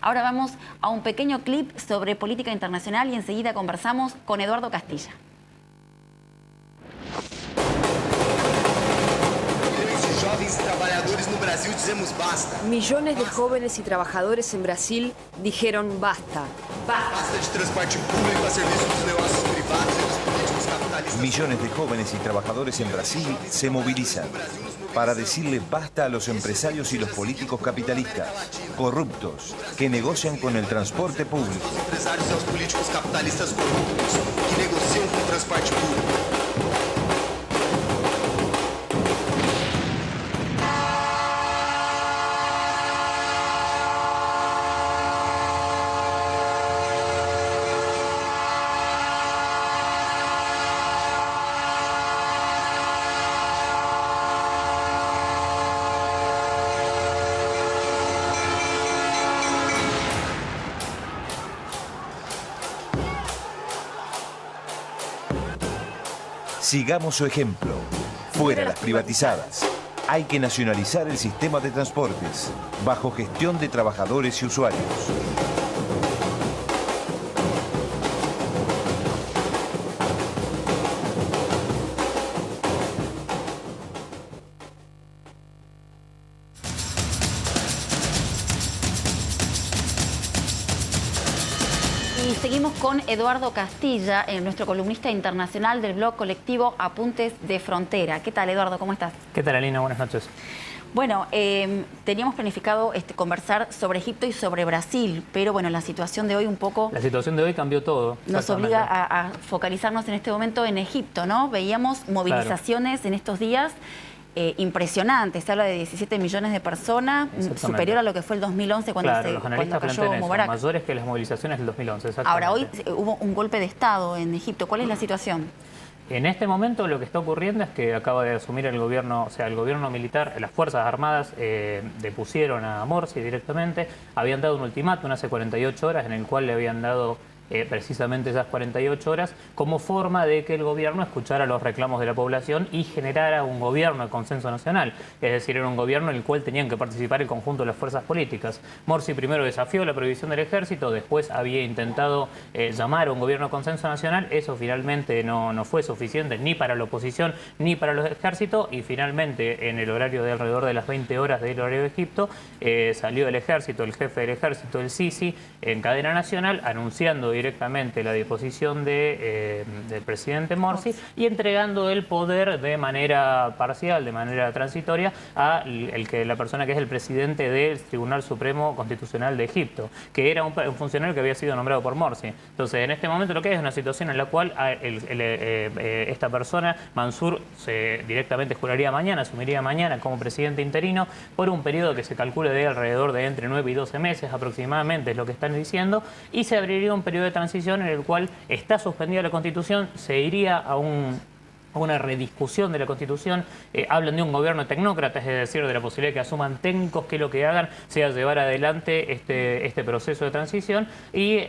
Ahora vamos a un pequeño clip sobre política internacional y enseguida conversamos con Eduardo Castilla. Millones de jóvenes y trabajadores en Brasil dijeron basta. Basta de transporte público a servicio de los negocios privados y los políticos capitalistas. Millones de jóvenes y trabajadores en Brasil se movilizan para decirle basta a los empresarios y los políticos capitalistas, corruptos, que negocian con el transporte público. Los empresarios y los políticos capitalistas corruptos que negocian con el transporte público. Sigamos su ejemplo. Fuera las privatizadas. Hay que nacionalizar el sistema de transportes, bajo gestión de trabajadores y usuarios. Y seguimos con Eduardo Castilla, nuestro columnista internacional del blog colectivo Apuntes de Frontera. ¿Qué tal, Eduardo? ¿Cómo estás? ¿Qué tal, Alina? Buenas noches. Bueno, teníamos planificado conversar sobre Egipto y sobre Brasil, pero bueno, la situación de hoy un poco... La situación de hoy cambió todo. Nos obliga a focalizarnos en este momento en Egipto, ¿no? Veíamos movilizaciones en estos días impresionantes. Se habla de 17 millones de personas, superior a lo que fue el 2011 cuando, los analistas cuando cayó plantean Mubarak. mayores que las movilizaciones del 2011. Ahora, hoy hubo un golpe de Estado en Egipto. ¿Cuál es la situación? En este momento lo que está ocurriendo es que acaba de asumir el gobierno, o sea, el gobierno militar, las Fuerzas Armadas depusieron a Morsi directamente. Habían dado un ultimátum hace 48 horas en el cual le habían dado precisamente esas 48 horas como forma de que el gobierno escuchara los reclamos de la población y generara un gobierno de consenso nacional. Es decir, era un gobierno en el cual tenían que participar el conjunto de las fuerzas políticas. Morsi primero desafió la prohibición del ejército, después había intentado llamar a un gobierno de consenso nacional. Eso finalmente no fue suficiente ni para la oposición ni para los ejércitos, y finalmente en el horario de alrededor de las 20 horas del horario de Egipto salió el ejército, el jefe del ejército, el Sisi, en cadena nacional anunciando directamente la disposición del presidente Morsi y entregando el poder de manera parcial, de manera transitoria, a la persona que es el presidente del Tribunal Supremo Constitucional de Egipto, que era un funcionario que había sido nombrado por Morsi. Entonces, en este momento lo que hay es una situación en la cual esta persona, Mansur, directamente juraría mañana, asumiría mañana como presidente interino por un periodo que se calcula de alrededor de entre 9 y 12 meses aproximadamente, es lo que están diciendo, y se abriría un periodo de transición en el cual está suspendida la Constitución, se iría a una rediscusión de la Constitución. Hablan de un gobierno tecnócrata, es decir, de la posibilidad de que asuman técnicos que lo que hagan sea llevar adelante este proceso de transición, y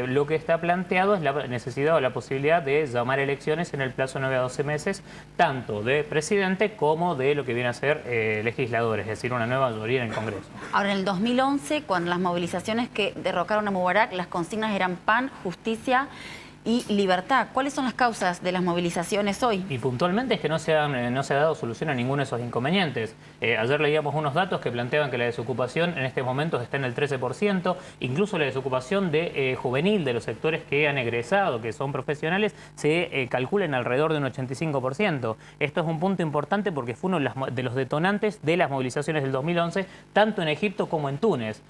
lo que está planteado es la necesidad o la posibilidad de llamar elecciones en el plazo de 9 a 12 meses, tanto de presidente como de lo que viene a ser legisladores, es decir, una nueva mayoría en el Congreso. Ahora, en el 2011, cuando las movilizaciones que derrocaron a Mubarak, las consignas eran pan, justicia y libertad. ¿Cuáles son las causas de las movilizaciones hoy? Y puntualmente es que no se ha dado solución a ninguno de esos inconvenientes. Ayer leíamos unos datos que planteaban que la desocupación en este momento está en el 13%, incluso la desocupación juvenil de los sectores que han egresado, que son profesionales, se calcula en alrededor de un 85%. Esto es un punto importante porque fue uno de los detonantes de las movilizaciones del 2011, tanto en Egipto como en Túnez.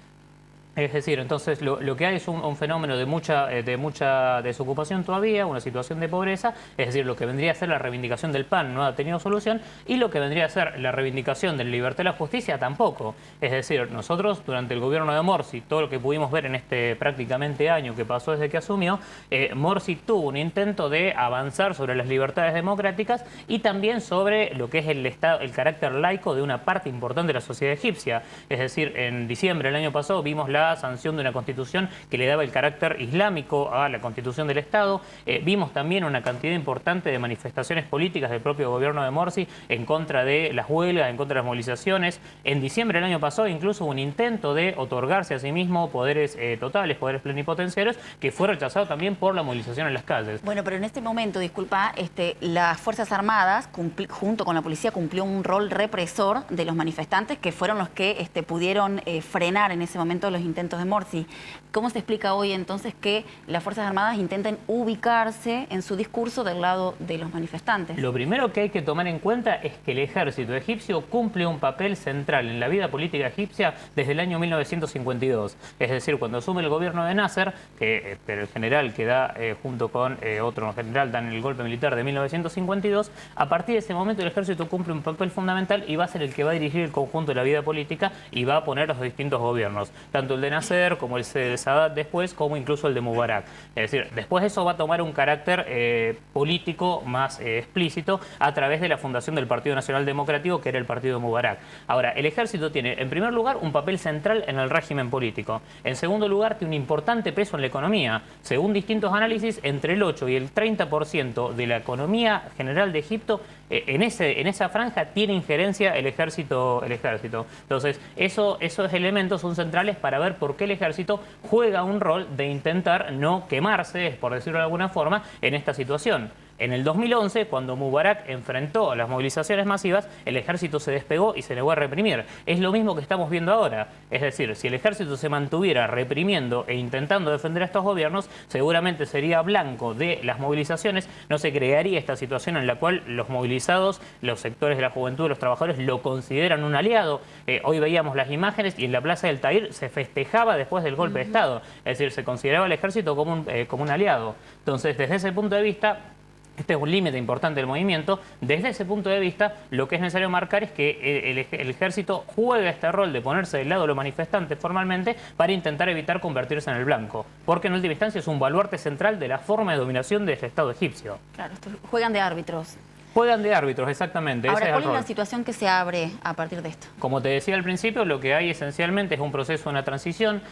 Es decir, entonces lo que hay es un fenómeno de mucha desocupación todavía, una situación de pobreza, es decir, lo que vendría a ser la reivindicación del PAN no ha tenido solución, y lo que vendría a ser la reivindicación de la libertad y la justicia tampoco. Es decir, nosotros durante el gobierno de Morsi, todo lo que pudimos ver en este prácticamente año que pasó desde que asumió, Morsi tuvo un intento de avanzar sobre las libertades democráticas y también sobre lo que es el carácter laico de una parte importante de la sociedad egipcia. Es decir, en diciembre del año pasado vimos la la sanción de una constitución que le daba el carácter islámico a la constitución del Estado. Vimos también una cantidad importante de manifestaciones políticas del propio gobierno de Morsi en contra de las huelgas, en contra de las movilizaciones. En diciembre del año pasado incluso hubo un intento de otorgarse a sí mismo poderes totales, poderes plenipotenciarios, que fue rechazado también por la movilización en las calles. Bueno, pero en este momento, disculpa, las Fuerzas Armadas, junto con la policía, cumplió un rol represor de los manifestantes, que fueron los que pudieron frenar en ese momento los intentos de Morsi. ¿Cómo se explica hoy entonces que las Fuerzas Armadas intenten ubicarse en su discurso del lado de los manifestantes? Lo primero que hay que tomar en cuenta es que el ejército egipcio cumple un papel central en la vida política egipcia desde el año 1952. Es decir, cuando asume el gobierno de Nasser, que el general que da junto con otro general dan el golpe militar de 1952, a partir de ese momento el ejército cumple un papel fundamental y va a ser el que va a dirigir el conjunto de la vida política y va a poner los distintos gobiernos, tanto el de Nasser como el de Sadat después, como incluso el de Mubarak. Es decir, después eso va a tomar un carácter político más explícito a través de la fundación del Partido Nacional Democrático, que era el partido de Mubarak. Ahora, el ejército tiene, en primer lugar, un papel central en el régimen político. En segundo lugar, tiene un importante peso en la economía. Según distintos análisis, entre el 8 y el 30% de la economía general de Egipto, en esa franja tiene injerencia el ejército. Entonces, esos elementos son centrales para ver por qué el ejército juega un rol de intentar no quemarse, por decirlo de alguna forma, en esta situación. En el 2011, cuando Mubarak enfrentó las movilizaciones masivas, el ejército se despegó y se negó a reprimir. Es lo mismo que estamos viendo ahora. Es decir, si el ejército se mantuviera reprimiendo e intentando defender a estos gobiernos, seguramente sería blanco de las movilizaciones. No se crearía esta situación en la cual los movilizados, los sectores de la juventud, los trabajadores, lo consideran un aliado. Hoy veíamos las imágenes y en la Plaza del Tahrir se festejaba después del golpe de Estado. Es decir, se consideraba al ejército como un aliado. Entonces, desde ese punto de vista, este es un límite importante del movimiento. Desde ese punto de vista, lo que es necesario marcar es que el ejército juega este rol de ponerse del lado de los manifestantes formalmente para intentar evitar convertirse en el blanco. Porque en última instancia es un baluarte central de la forma de dominación del Estado egipcio. Claro, juegan de árbitros. Juegan de árbitros, exactamente. Ahora, ese ¿cuál es es el la rol. situación que se abre a partir de esto? Como te decía al principio, lo que hay esencialmente es un proceso, una transición.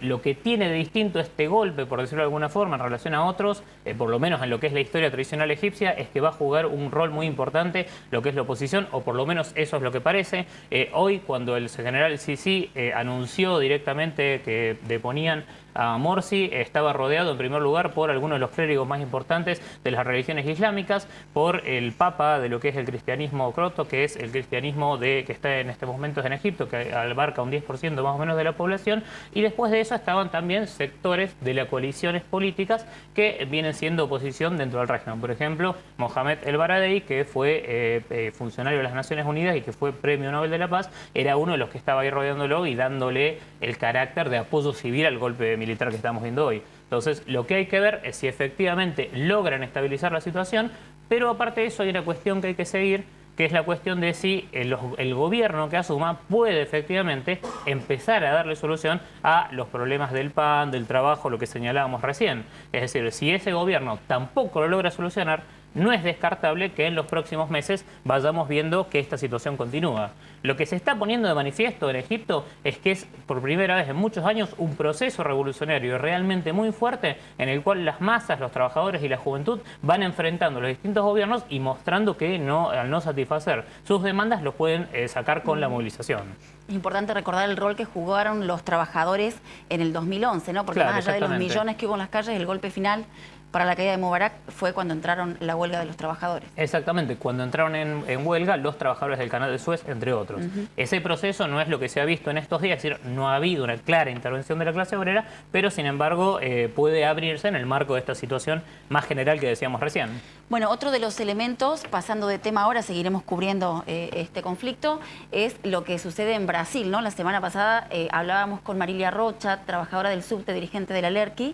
Lo que tiene de distinto este golpe, por decirlo de alguna forma, en relación a otros, por lo menos en lo que es la historia tradicional egipcia, es que va a jugar un rol muy importante lo que es la oposición, o por lo menos eso es lo que parece. Hoy, cuando el general Sisi anunció directamente que deponían a Morsi, estaba rodeado en primer lugar por algunos de los clérigos más importantes de las religiones islámicas, por el papa de lo que es el cristianismo croto, que es el cristianismo que está en este momento en Egipto, que abarca un 10% más o menos de la población, y después de eso estaban también sectores de las coaliciones políticas que vienen siendo oposición dentro del régimen. Por ejemplo, Mohamed El Baradei, que fue funcionario de las Naciones Unidas y que fue Premio Nobel de la Paz, era uno de los que estaba ahí rodeándolo y dándole el carácter de apoyo civil al golpe militar que estamos viendo hoy. Entonces, lo que hay que ver es si efectivamente logran estabilizar la situación, pero aparte de eso hay una cuestión que hay que seguir, que es la cuestión de si el gobierno que asuma puede efectivamente empezar a darle solución a los problemas del pan, del trabajo, lo que señalábamos recién. Es decir, si ese gobierno tampoco lo logra solucionar, no es descartable que en los próximos meses vayamos viendo que esta situación continúa. Lo que se está poniendo de manifiesto en Egipto es que es por primera vez en muchos años un proceso revolucionario realmente muy fuerte en el cual las masas, los trabajadores y la juventud van enfrentando los distintos gobiernos y mostrando que al no satisfacer sus demandas los pueden sacar con la movilización. Es importante recordar el rol que jugaron los trabajadores en el 2011, ¿no? Porque claro, más allá de los millones que hubo en las calles, el golpe final para la caída de Mubarak fue cuando entraron la huelga de los trabajadores. Exactamente, cuando entraron en huelga los trabajadores del Canal de Suez, entre otros. Ese proceso no es lo que se ha visto en estos días, es decir, no ha habido una clara intervención de la clase obrera, pero sin embargo puede abrirse en el marco de esta situación más general que decíamos recién. Bueno, otro de los elementos, pasando de tema ahora, seguiremos cubriendo este conflicto, es lo que sucede en Brasil, ¿no? La semana pasada hablábamos con Marilia Rocha, trabajadora del subte, dirigente de la LERC,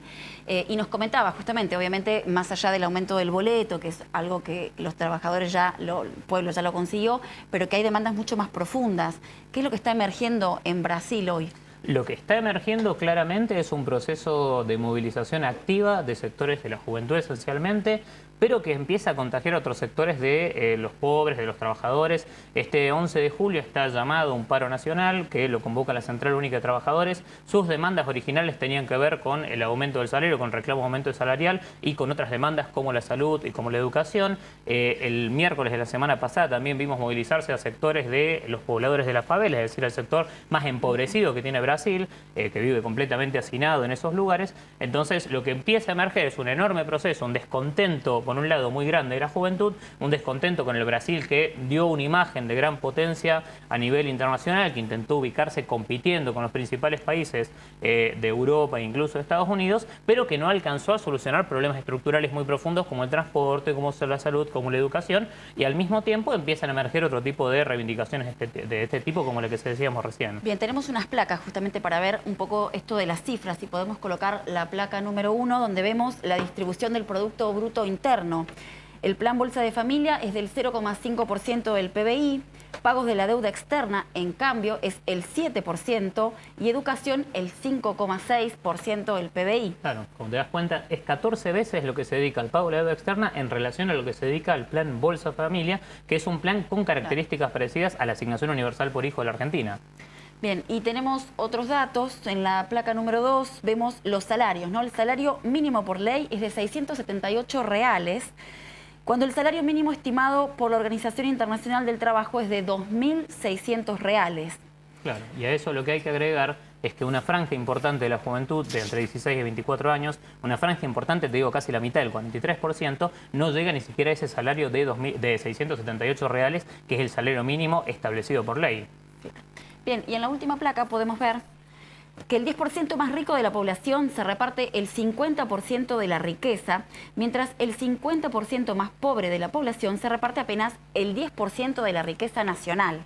y nos comentaba justamente, obviamente, más allá del aumento del boleto, que es algo que los trabajadores el pueblo ya lo consiguió, pero que hay demandas mucho más profundas. ¿Qué es lo que está emergiendo en Brasil hoy? Lo que está emergiendo claramente es un proceso de movilización activa de sectores de la juventud esencialmente, pero que empieza a contagiar a otros sectores de los pobres, de los trabajadores. Este 11 de julio está llamado un paro nacional que lo convoca la Central Única de Trabajadores. Sus demandas originales tenían que ver con el aumento del salario, con reclamo de aumento salarial y con otras demandas como la salud y como la educación. El miércoles de la semana pasada también vimos movilizarse a sectores de los pobladores de las favelas, es decir, el sector más empobrecido que tiene Brasil, que vive completamente hacinado en esos lugares. Entonces, lo que empieza a emerger es un enorme proceso, un descontento, por un lado, muy grande de la juventud, un descontento con el Brasil que dio una imagen de gran potencia a nivel internacional, que intentó ubicarse compitiendo con los principales países de Europa e incluso de Estados Unidos, pero que no alcanzó a solucionar problemas estructurales muy profundos como el transporte, como la salud, como la educación, y al mismo tiempo empiezan a emerger otro tipo de reivindicaciones de este tipo, como la que se decíamos recién. Bien, tenemos unas placas justamente para ver un poco esto de las cifras, y podemos colocar la placa número 1, donde vemos la distribución del Producto Bruto Interno. El plan Bolsa de Familia es del 0,5% del PBI, pagos de la deuda externa, en cambio, es el 7% y educación el 5,6% del PBI. Claro, como te das cuenta, es 14 veces lo que se dedica al pago de la deuda externa en relación a lo que se dedica al plan Bolsa Familia, que es un plan con características parecidas a la asignación universal por hijo de la Argentina. Bien, y tenemos otros datos. En la placa número 2 vemos los salarios, ¿no? El salario mínimo por ley es de 678 reales, cuando el salario mínimo estimado por la Organización Internacional del Trabajo es de 2.600 reales. Claro, y a eso lo que hay que agregar es que una franja importante de la juventud, de entre 16 y 24 años, una franja importante, te digo casi la mitad, el 43%, no llega ni siquiera a ese salario de 678 reales, que es el salario mínimo establecido por ley. Bien, y en la última placa podemos ver que el 10% más rico de la población se reparte el 50% de la riqueza, mientras el 50% más pobre de la población se reparte apenas el 10% de la riqueza nacional.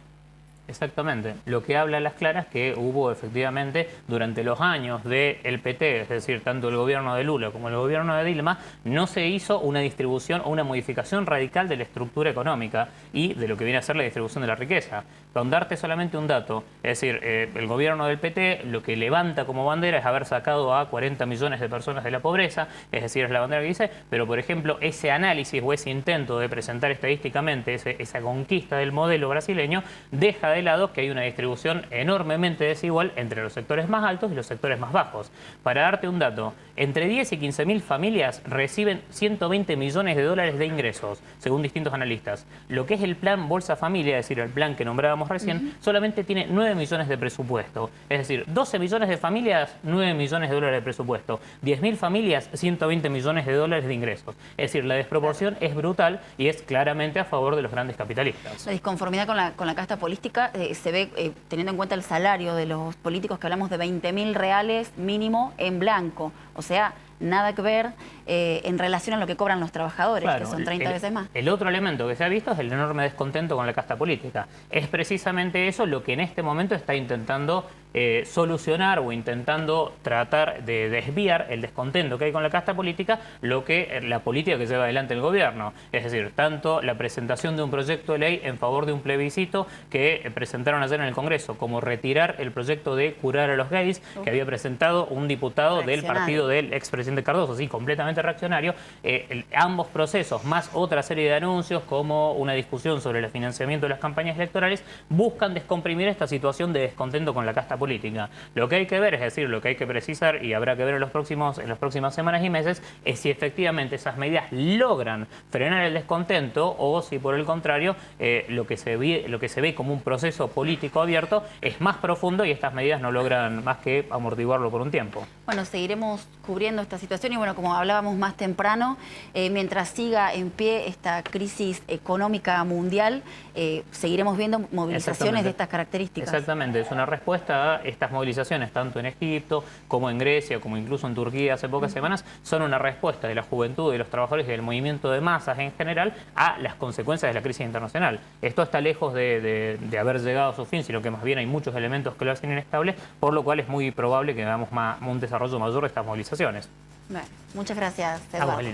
Exactamente. Lo que habla a las claras que hubo efectivamente durante los años del PT, es decir, tanto el gobierno de Lula como el gobierno de Dilma, no se hizo una distribución o una modificación radical de la estructura económica y de lo que viene a ser la distribución de la riqueza. Con darte solamente un dato, es decir, el gobierno del PT lo que levanta como bandera es haber sacado a 40 millones de personas de la pobreza, es decir, es la bandera que dice, pero por ejemplo ese análisis o ese intento de presentar estadísticamente esa conquista del modelo brasileño deja de lado que hay una distribución enormemente desigual entre los sectores más altos y los sectores más bajos. Para darte un dato, entre 10 y 15 mil familias reciben 120 millones de dólares de ingresos, según distintos analistas. Lo que es el plan Bolsa Familia, es decir, el plan que nombrábamos recién, solamente tiene 9 millones de presupuesto. Es decir, 12 millones de familias, 9 millones de dólares de presupuesto. 10.000 familias, 120 millones de dólares de ingresos. Es decir, la desproporción es brutal y es claramente a favor de los grandes capitalistas. La disconformidad con la casta política se ve teniendo en cuenta el salario de los políticos, que hablamos de 20.000 reales mínimo en blanco. O sea, nada que ver en relación a lo que cobran los trabajadores, claro, que son 30 veces más. El otro elemento que se ha visto es el enorme descontento con la casta política. Es precisamente eso lo que en este momento está intentando solucionar o intentando tratar de desviar el descontento que hay con la casta política, lo que la política que lleva adelante el gobierno. Es decir, tanto la presentación de un proyecto de ley en favor de un plebiscito que presentaron ayer en el Congreso, como retirar el proyecto de curar a los gays que había presentado un diputado del partido del expresidente Cardoso, sí, completamente reaccionario. Ambos procesos, más otra serie de anuncios como una discusión sobre el financiamiento de las campañas electorales, buscan descomprimir esta situación de descontento con la casta política. Lo que hay que ver, es decir, lo que hay que precisar y habrá que ver en las próximas semanas y meses, es si efectivamente esas medidas logran frenar el descontento o si por el contrario lo que se ve como un proceso político abierto es más profundo y estas medidas no logran más que amortiguarlo por un tiempo. Bueno, seguiremos cubriendo esta situación y bueno, como hablábamos más temprano, mientras siga en pie esta crisis económica mundial, seguiremos viendo movilizaciones de estas características. Exactamente, es una respuesta a estas movilizaciones, tanto en Egipto como en Grecia, como incluso en Turquía hace pocas semanas, son una respuesta de la juventud, de los trabajadores y del movimiento de masas en general a las consecuencias de la crisis internacional. Esto está lejos de haber llegado a su fin, sino que más bien hay muchos elementos que lo hacen inestable, por lo cual es muy probable que veamos un desarrollo mayor de estas movilizaciones. Bueno, muchas gracias, Eduardo.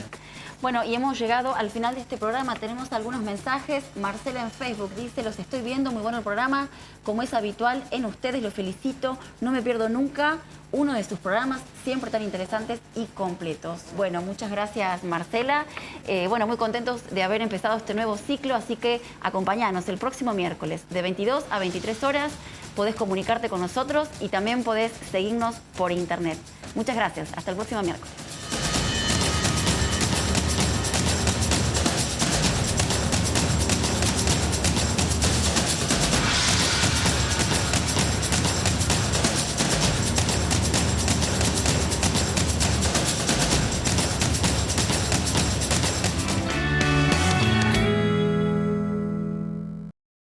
Bueno, y hemos llegado al final de este programa. Tenemos algunos mensajes. Marcela en Facebook dice: los estoy viendo, muy bueno el programa. Como es habitual en ustedes, los felicito. felicito, no me pierdo nunca uno de sus programas, siempre tan interesantes y completos. Bueno, muchas gracias, Marcela. Bueno, muy contentos de haber empezado este nuevo ciclo, así que acompañanos el próximo miércoles de 22 a 23 horas. Podés comunicarte con nosotros y también podés seguirnos por internet. Muchas gracias. Hasta el próximo miércoles.